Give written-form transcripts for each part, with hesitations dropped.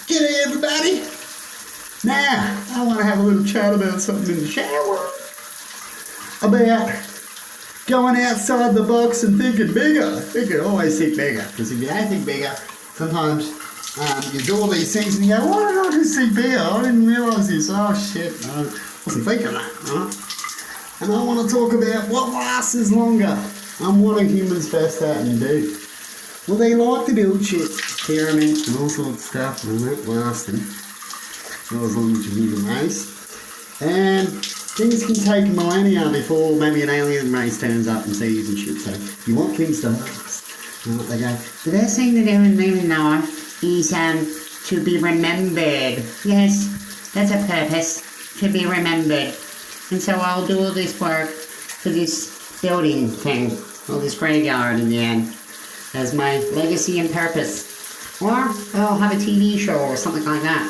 G'day everybody. Now, I want to have a little chat about something in the shower. About going outside the box and thinking bigger. You can always think bigger. Because if you don't think bigger, sometimes you do all these things and you go, why did I just think bigger? I didn't realise this. Oh shit, I wasn't thinking that. Huh? And I want to talk about what lasts longer and what are humans best at and do. Well, they like to build shit, pyramids and all sorts of stuff, and that lasting. Not as long as the human race. And things can take millennia before maybe an alien race turns up and sees and shit. So you want things to last. And what they go, the best thing to do in moving life is to be remembered. Yes, that's a purpose, to be remembered. And so I'll do all this work for this building thing, or this graveyard in the end, as my legacy and purpose. Or I'll have a TV show or something like that.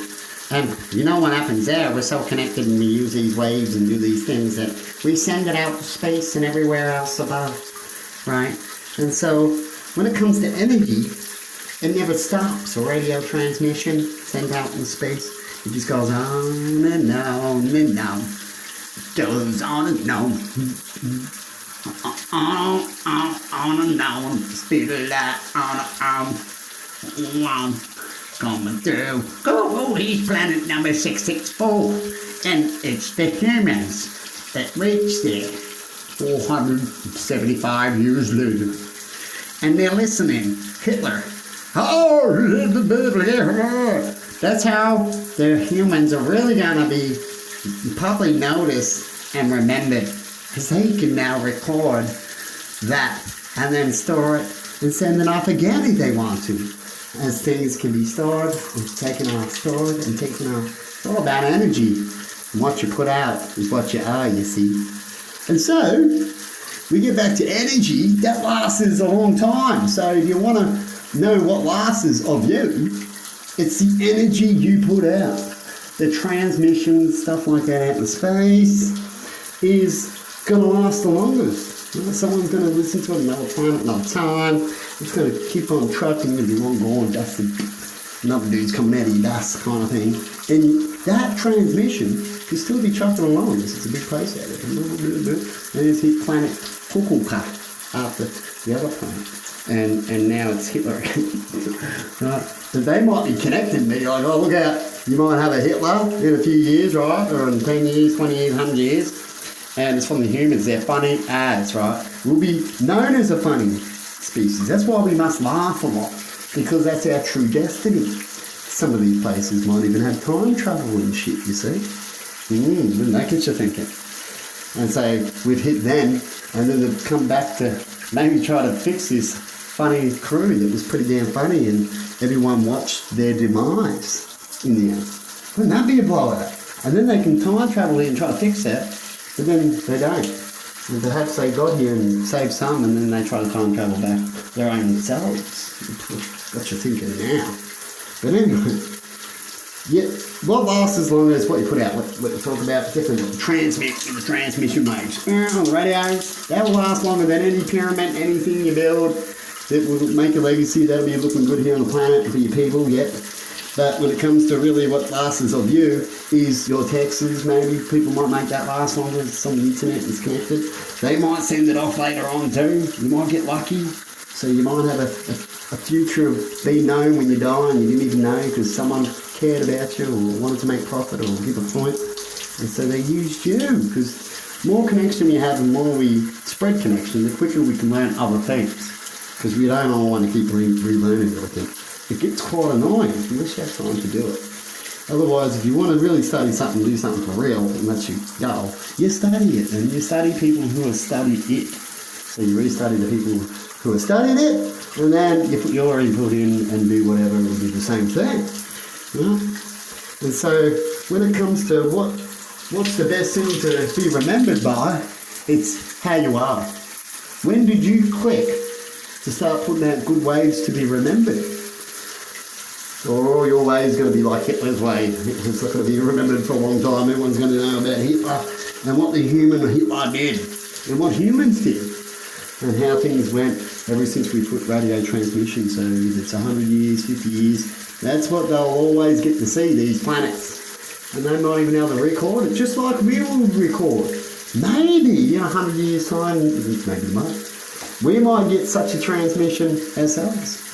And you know what happens there, we're so connected and we use these waves and do these things that we send it out to space and everywhere else above, right? And so when it comes to energy, it never stops. A radio transmission sent out in space, it just goes on and on and on. It goes on and on. On and on, speed of light, on, coming through. Go, he's planet number 664, and it's the humans that reached there 475 years later, and they're listening. Hitler, that's how the humans are really gonna be probably noticed and remembered. Because they can now record that and then store it and send it off again if they want to. As things can be stored and taken off, stored and taken off. It's all about energy. And what you put out is what you are, you see. And so, we get back to energy. That lasts a long time. So if you want to know what lasts of you, it's the energy you put out. The transmission, stuff like that out in space is going to last the longest. You know, someone's going to listen to it another planet, another time. It's going to keep on trucking and be long gone, dusted. Another dude's coming out of your dust kind of thing. And that transmission can still be trucking along. It's a big place out there. And it's hit planet Kukulka after the other planet. And now it's Hitler. Right? So they might be connecting me, like, oh, look out, you might have a Hitler in a few years, right? Or in 10 years, 20 years, 100 years. And it's from the humans, they're funny as, right? We'll be known as a funny species. That's why we must laugh a lot, because that's our true destiny. Some of these places might even have time travel and shit, you see. Wouldn't that get you thinking? And so we've hit them, and then they've come back to maybe try to fix this funny crew that was pretty damn funny, and everyone watched their demise in the end. Wouldn't that be a blowout? And then they can time travel in and try to fix it. But then they don't. And perhaps they got here and saved some, and then they try to time travel back their own selves. Got you thinking now. But anyway, yeah, what lasts as long as what you put out, what you talk about, different transmission waves. On the radios, that will last longer than any pyramid, anything you build that will make a legacy. That'll be looking good here on the planet for your people, yep. But when it comes to really what lasts of you is your texts, maybe people might make that last longer if some internet is connected. They might send it off later on too. You might get lucky. So you might have a future of being known when you die and you didn't even know because someone cared about you or wanted to make profit or give a point. And so they used you because the more connection we have and the more we spread connection, the quicker we can learn other things. Because we don't all want to keep relearning everything. It gets quite annoying unless you have time to do it. Otherwise, if you want to really study something, do something for real, and let you go, you study it, and you study people who have studied it. So you re-study the people who have studied it, and then you put your input in and do whatever, and do the same thing. You know? And so when it comes to what's the best thing to be remembered by, it's how you are. When did you click to start putting out good waves to be remembered? Or your way is going to be like Hitler's way. It's not going to be remembered for a long time. Everyone's going to know about Hitler and what the human Hitler did and what humans did and how things went ever since we put radio transmission. So if it's 100 years, 50 years, that's what they'll always get to see, these planets. And they might even be able to record it, just like we will record. Maybe in 100 years' time, maybe not, we might get such a transmission ourselves.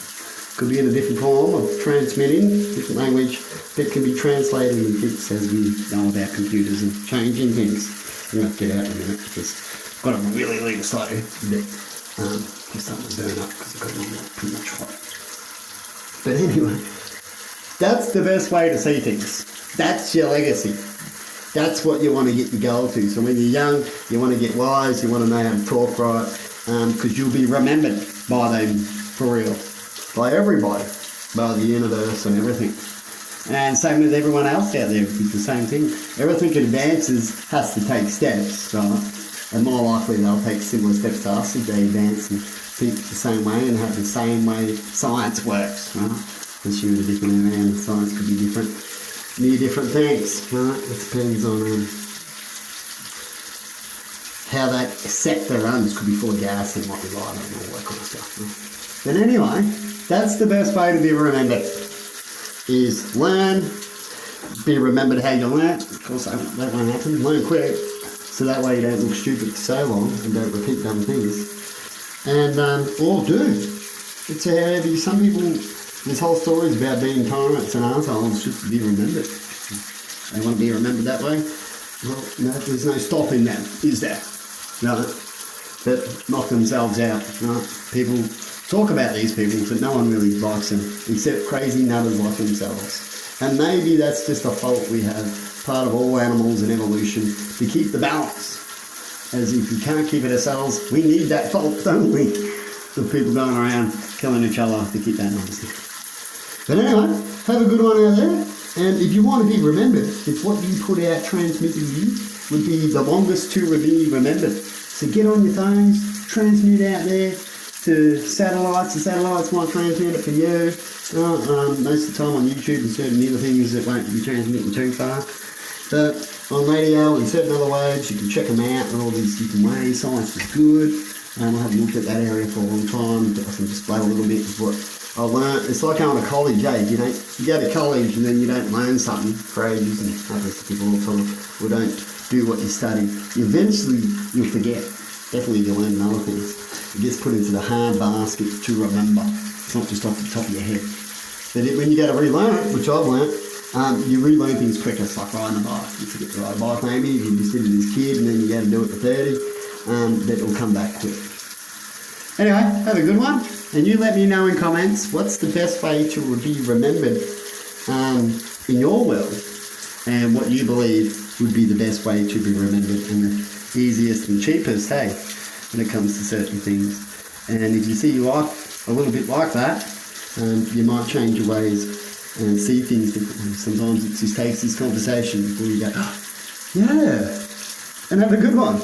Could be in a different form of transmitting, different language that can be translated and fixed as we know about computers and changing things. I'm going to get out in a minute because I've got a really slow bit. Just starting to burn up because I've got it on pretty much hot. But anyway, that's the best way to see things. That's your legacy. That's what you want to get your goal to. So when you're young, you want to get wise, you want to know how to talk right, because you'll be remembered by them for real. By everybody, by the universe and everything. And same with everyone else out there, it's the same thing. Everything that advances has to take steps, right? And more likely they'll take similar steps to us if they advance and think the same way and have the same way science works, right? Unless you're in a different area and science could be different. Near different things, right? It depends on how that sector runs. Could be full of gas and what we light and all that kind of stuff. Right? But anyway, that's the best way to be remembered, is learn, be remembered how you learn. Of course, that won't happen. Learn quick, so that way you don't look stupid for so long and don't repeat dumb things. And, or do. It's however, some people, this whole story is about being tyrants and assholes just to be remembered. They want to be remembered that way. Well, no, there's no stopping that, is there? No. That knock themselves out, right? People talk about these people, but no one really likes them, except crazy nutters like themselves. And maybe that's just a fault we have, part of all animals and evolution, to keep the balance. As if we can't keep it ourselves, we need that fault, don't we? The people going around killing each other to keep that nice. But anyway, have a good one out there. And if you want to be remembered, if what you put out transmitting you would be the longest to be remembered. So get on your phones, transmit out there to satellites. The satellites might transmit it for you. Most of the time on YouTube and certain other things that won't be transmitting too far. But on radio and certain other waves, you can check them out in all these different ways. Science is good. I haven't looked at that area for a long time, but I can just blow a little bit of what I learned. It's like going to college, you go to college and then you don't learn something for ages, and happens to people all the time, or don't do what you study. Eventually you'll forget. Definitely you'll learn other things. It gets put into the hard basket to remember. It's not just off the top of your head. But when you go to relearn it, which I've learnt, you relearn things quicker. It's like riding a bike. You forget to ride a bike maybe, if you just did it as a kid and then you go to do it at 30, that will come back quick. Anyway, have a good one. And you let me know in comments, what's the best way to be remembered in your world, and what you believe would be the best way to be remembered and the easiest and cheapest, when it comes to certain things. And if you see you like a little bit like that, you might change your ways and see things differently. Sometimes it just takes this conversation before you go, yeah, and have a good one.